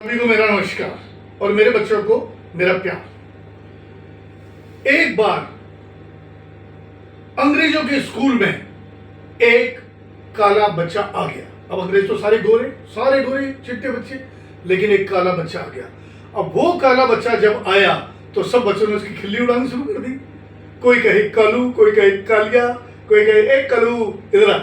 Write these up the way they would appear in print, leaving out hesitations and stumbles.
सभी को मेरा नमस्कार और मेरे बच्चों को मेरा प्यार। एक बार अंग्रेजों के स्कूल में एक काला बच्चा आ गया। अब अंग्रेज तो सारे गोरे चिट्टे बच्चे, लेकिन एक काला बच्चा आ गया। अब वो काला बच्चा जब आया तो सब बच्चों ने उसकी खिल्ली उड़ानी शुरू कर दी। कोई कहे कालू, कोई कहे कालिया, कोई कहे एक कालू इधर आ।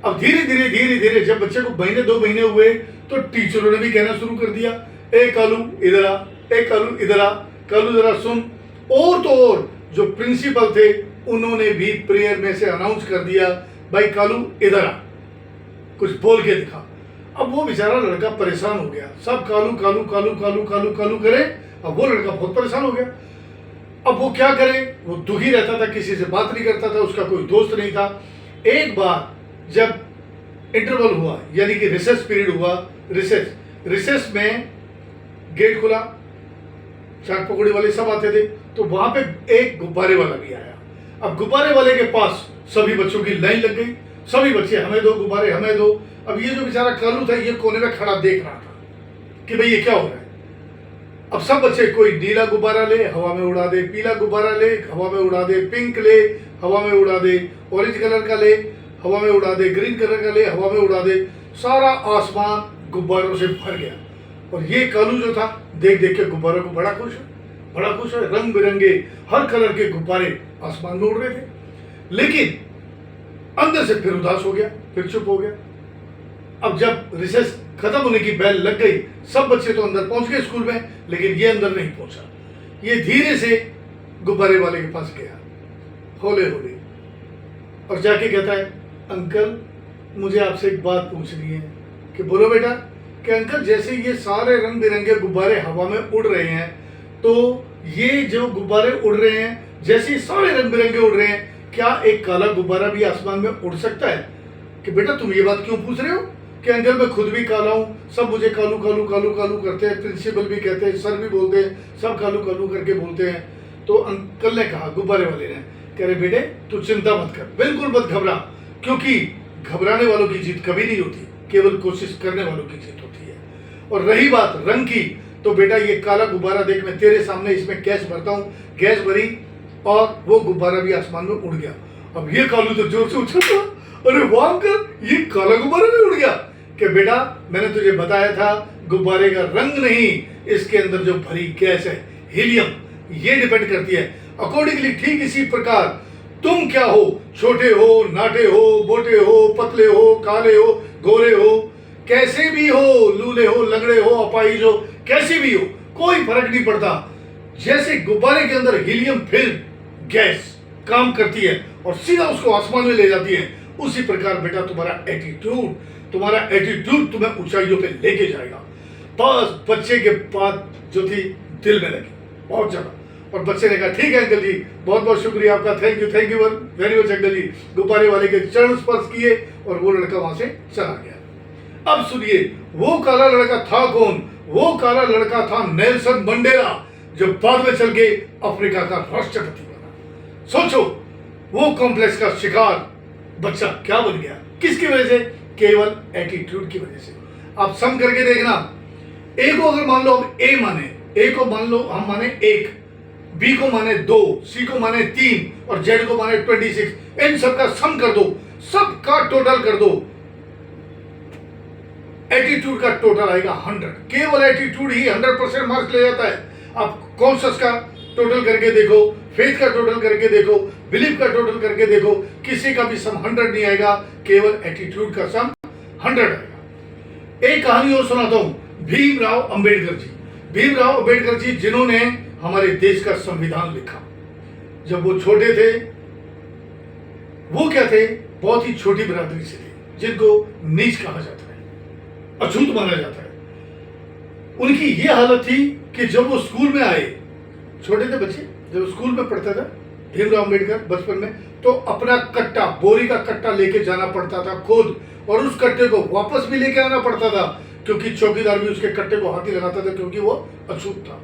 अब धीरे धीरे जब बच्चे को महीने 2 महीने हुए तो टीचरों ने भी कहना शुरू कर दिया, ए कालू इधर आ, ए कालू इधर आ, कालू जरा सुन। और तो और जो प्रिंसिपल थे उन्होंने भी प्रेयर में से अनाउंस कर दिया, भाई कालू इधर आ, कुछ बोल के दिखा। अब वो बेचारा लड़का परेशान हो गया, सब कालू कालू कालू कालू कालू कालू करे। अब वो लड़का बहुत परेशान हो गया। अब वो क्या करे, वो दुखी रहता था, किसी से बात नहीं करता था, उसका कोई दोस्त नहीं था। एक बार जब इंटरवल हुआ, यानी कि रिसेस पीरियड हुआ, रिसेस में गेट खुला, चाट पकौड़ी वाले सब आते थे, तो वहां पे एक गुब्बारे वाला भी आया। अब गुब्बारे वाले के पास सभी बच्चों की लाइन लग गई, सभी बच्चे हमें दो गुब्बारे, हमें दो। अब ये जो बेचारा कालू था ये कोने में खड़ा देख रहा था कि भाई ये क्या हो रहा है। अब सब बच्चे कोई नीला गुब्बारा ले हवा में उड़ा दे, पीला गुब्बारा ले हवा में उड़ा दे, पिंक ले हवा में उड़ा दे, ऑरेंज कलर का ले हवा में उड़ा दे, ग्रीन कलर का ले हवा में उड़ा दे। सारा आसमान गुब्बारों से भर गया। और ये कालू जो था देख देख के गुब्बारों को बड़ा खुश है। रंग बिरंगे हर कलर के गुब्बारे आसमान में उड़ रहे थे, लेकिन अंदर से फिर उदास हो गया, फिर चुप हो गया। अब जब रिसेस खत्म होने की बेल लग गई, सब बच्चे तो अंदर पहुंच गए स्कूल में, लेकिन ये अंदर नहीं पहुंचा। ये धीरे से गुब्बारे वाले के पास गया, हौले और जाके कहता है, अंकल मुझे आपसे एक बात पूछनी है। कि बोलो बेटा। कि अंकल जैसे ये सारे रंग बिरंगे गुब्बारे हवा में उड़ रहे हैं, तो ये जो गुब्बारे उड़ रहे हैं, जैसे सारे रंग बिरंगे उड़ रहे हैं, क्या एक काला गुब्बारा भी आसमान में उड़ सकता है? कि बेटा तुम ये बात क्यों पूछ रहे हो? कि अंकल मैं खुद भी काला हूँ, सब मुझे कालू कालू कालू कालू करते हैं, प्रिंसिपल भी कहते हैं, सर भी बोलते हैं, सब कालू कालू करके बोलते हैं। तो अंकल ने कहा, गुब्बारे वाले ने, कह रहे बेटे तू चिंता मत कर, बिल्कुल मत घबरा, क्योंकि घबराने वालों की जीत कभी नहीं होती, केवल कोशिश करने वालों की जीत होती है। और रही बात रंग की, तो बेटा ये काला गुब्बारा देख, मैं तेरे सामने इसमें गैस भरता हूँ, गैस भरी और वो गुब्बारा भी आसमान में उड़ गया। अब ये कालू तो जोर से उछलता, अरे वाह अंकल ये काला गुब्बारा भी उड़ गया। कि बेटा मैंने तुझे बताया था, गुब्बारे का रंग नहीं, इसके अंदर जो भरी गैस है हीलियम, ये डिपेंड करती है। अकॉर्डिंगली ठीक इसी प्रकार तुम क्या हो, छोटे हो, नाटे हो, मोटे हो, पतले हो, काले हो, गोरे हो, कैसे भी हो, लूले हो, लगड़े हो, अपाहिज हो, कैसे भी हो, कोई फर्क नहीं पड़ता। जैसे गुब्बारे के अंदर हीलियम फिल्म गैस काम करती है और सीधा उसको आसमान में ले जाती है, उसी प्रकार बेटा तुम्हारा एटीट्यूड तुम्हें ऊंचाइयों पे लेके जाएगा। बस बच्चे के बात जो थी दिल में लगी बहुत ज्यादा, और बच्चे ने कहा ठीक है अंकल जी, बहुत बहुत शुक्रिया आपका, thank you very much uncle ji. गुब्बारे वाले के चरण स्पर्श किए और वो लड़का वहां से चला गया। अब सुनिए, वो काला लड़का था कौन? वो काला लड़का था नेल्सन मंडेला, जो बाद में चल के अफ्रीका का राष्ट्रपति बना। सोचो, वो कॉम्प्लेक्स का शिकार बच्चा क्या बन गया, किसकी वजह से? केवल एटीट्यूड की वजह से। आप सम करके देखना, ए को अगर मान लो हम ए माने, ए को मान लो हम माने 1, बी को माने 2, सी को माने 3 और जेड को माने 26, इन सबका सम कर दो, सबका टोटल कर दो, एटीट्यूड का टोटल आएगा 100। केवल एटीट्यूड ही 100% मार्क्स ले जाता है। आप कॉन्शियस का टोटल करके देखो, फेथ का टोटल करके देखो, बिलीफ का टोटल करके देखो, किसी का भी सम 100 नहीं आएगा, केवल एटीट्यूड का सम 100 आएगा। एक कहानी और सुनाता हूं, भीमराव अंबेडकर जी जिन्होंने हमारे देश का संविधान लिखा। जब वो छोटे थे, वो क्या थे, बहुत ही छोटी बिरादरी से थे, जिनको नीच कहा जाता है, अछूत माना जाता है। उनकी ये हालत थी कि जब वो स्कूल में आए, छोटे थे बच्चे, जब स्कूल में पढ़ता था भीमराव अंबेडकर बचपन में, तो अपना कट्टा, बोरी का कट्टा लेके जाना पड़ता था खुद, और उस कट्टे को वापस भी लेके आना पड़ता था, क्योंकि चौकीदार भी उसके कट्टे को हाथ ही लगाता था, क्योंकि वो अछूत था।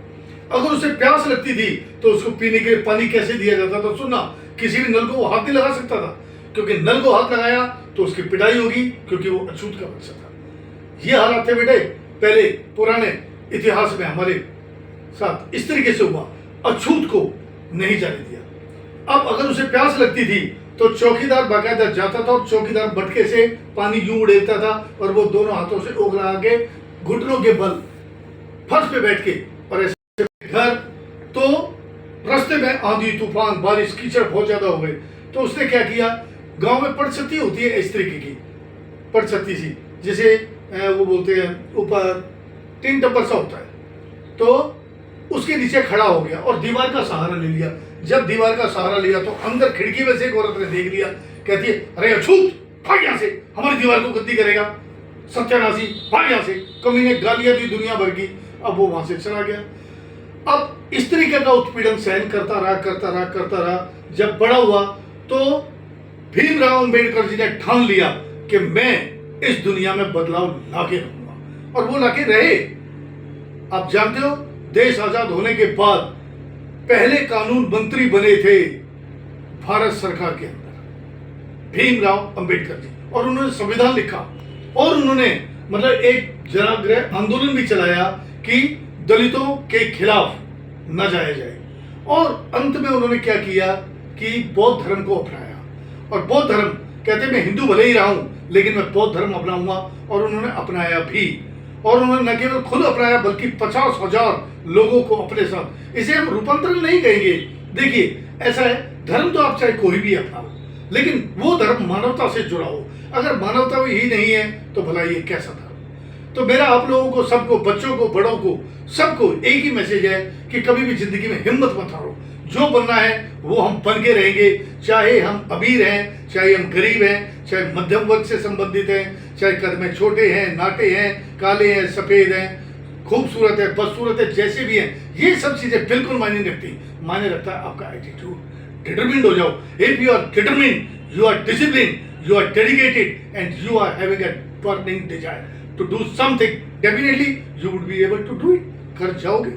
अगर उसे प्यास लगती थी तो उसको पीने के लिए पानी कैसे दिया जाता था? सुनना, किसी भी नल को वो हाथ नहीं लगा सकता था, क्योंकि नल को हाथ लगाया तो उसकी पिटाई होगी, क्योंकि वो अछूत का बच्चा था। ये हालात थे बेटे पहले पुराने इतिहास में हमारे साथ इस तरीके से हुआ, अछूत को नहीं जाने दिया। अब अगर उसे प्यास लगती थी तो चौकीदार बाकायदा जाता था और चौकीदार मटके से पानी यूं उड़ेलता था और वो दोनों हाथों से उगला के घुटनों के बल फर्श पे बैठ के और ऐसे घर। तो रास्ते में आंधी तूफान बारिश कीचड़ बहुत ज्यादा हो गए तो उसने क्या किया, गांव में पड़छत्ती होती है इस तरीके की, पड़छत्ती सी जिसे वो बोलते हैं ऊपर टीन टप्पर सा होता है, तो उसके नीचे खड़ा हो गया और दीवार का सहारा ले लिया। जब दीवार का सहारा लिया तो अंदर खिड़की में से एक औरत ने देख लिया, कहती है अरे अछूत भाग यहाँ से, हमारी दीवार को गद्दी करेगा, सत्यानाशी भाग यहाँ से। कमी ने गालियां दी दुनिया भर की। अब वो वहां से चला गया। अब इस तरीके का उत्पीड़न सहन करता रहा। जब बड़ा हुआ तो भीमराव अंबेडकर जी ने ठान लिया कि मैं इस दुनिया में बदलाव लाके रहूंगा, और वो लाके रहे। आप जानते हो देश आजाद होने के बाद पहले कानून मंत्री बने थे भारत सरकार के अंदर भीमराव अंबेडकर जी, और उन्होंने संविधान लिखा और उन्होंने मतलब एक जनाग्रह आंदोलन भी चलाया कि दलितों के खिलाफ न जाया जाए। और अंत में उन्होंने क्या किया कि बौद्ध धर्म को अपनाया, और बौद्ध धर्म कहते मैं हिंदू भले ही रहा हूं लेकिन मैं बौद्ध धर्म अपनाऊंगा, और उन्होंने अपनाया भी। और उन्होंने न केवल खुद अपनाया बल्कि 50,000 लोगों को अपने साथ। इसे हम रूपांतरण नहीं कहेंगे। देखिए ऐसा है, धर्म तो आप चाहे कोई भी अपनाओ लेकिन वो धर्म मानवता से जुड़ा हो। अगर मानवता ही नहीं है तो भला ये कैसा धर्म। तो मेरा आप लोगों को, सबको, बच्चों को, बड़ों को, सबको एक ही मैसेज है कि कभी भी जिंदगी में हिम्मत मत हारो। जो बनना है वो हम बन के रहेंगे, चाहे हम अमीर हैं, चाहे हम गरीब हैं, चाहे मध्यम वर्ग से संबंधित हैं, चाहे कद में छोटे हैं, नाटे हैं, काले हैं, सफेद हैं, खूबसूरत है, बदसूरत है, जैसे भी हैं। ये सब चीजें बिल्कुल मायने नहीं रखती। मायने रखता है आपका एटीट्यूड। डिटरमिन्ड हो जाओ। If you are determined, you are discipline, you are dedicated and you are having a burning desire to do something, definitely you would be able to do it. कर जाओगे।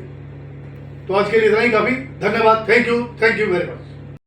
तो आज के लिए इतना ही काफी। धन्यवाद। Thank you very much.